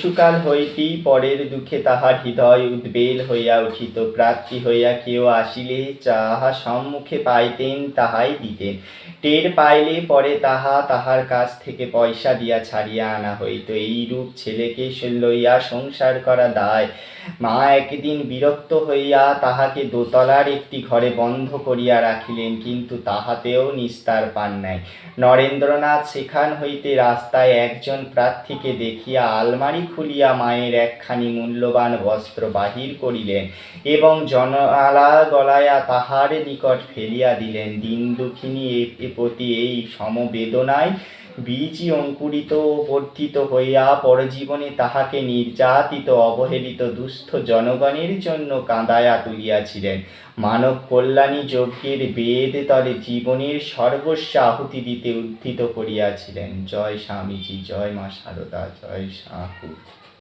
শিশুকাল হইতেই পরের দুঃখে তাহার হৃদয় উদ্বেল হইয়া উঠিত। প্রার্থী হইয়া কেহ আসিলে যাহা সম্মুখে পাইতেন তাহাই দিতেন। টের পাইলে পরে তাহা তাহার কাছ থেকে পয়সা দিয়া ছাড়িয়া আনা হইত। এইরূপ ছেলেকে লইয়া সংসার করা দায়। মা একদিন বিরক্ত হইয়া তাহাকে দোতলার একটি ঘরে বন্ধ করিয়া রাখিলেন, কিন্তু তাহাতেও নিস্তার পান নাই। নরেন্দ্রনাথ সেখান হইতে রাস্তায় একজন প্রার্থীকে দেখিয়া আলমারি খুলিয়া মায়ের একখানি মূল্যবান বস্ত্র বাহির করিলেন এবং জনালা গলাইয়া তাহার নিকট ফেলিয়া দিলেন। দীন দুঃখিনী প্রতি এই সমবেদনায় বীজই অঙ্কুরিত ও বর্ধিত হইয়া পরজীবনে তাহাকে নির্যাতিত অবহেলিত দুস্থ জনগণের জন্য কাঁদাইয়া তুলিয়াছিলেন। মানব কল্যাণী যজ্ঞের বেদ তলে জীবনের সর্বস্ব আহুতি দিতে উদ্ধৃত করিয়াছিলেন। জয় স্বামীজি, জয় মা সারদা, জয় ঠাকুর।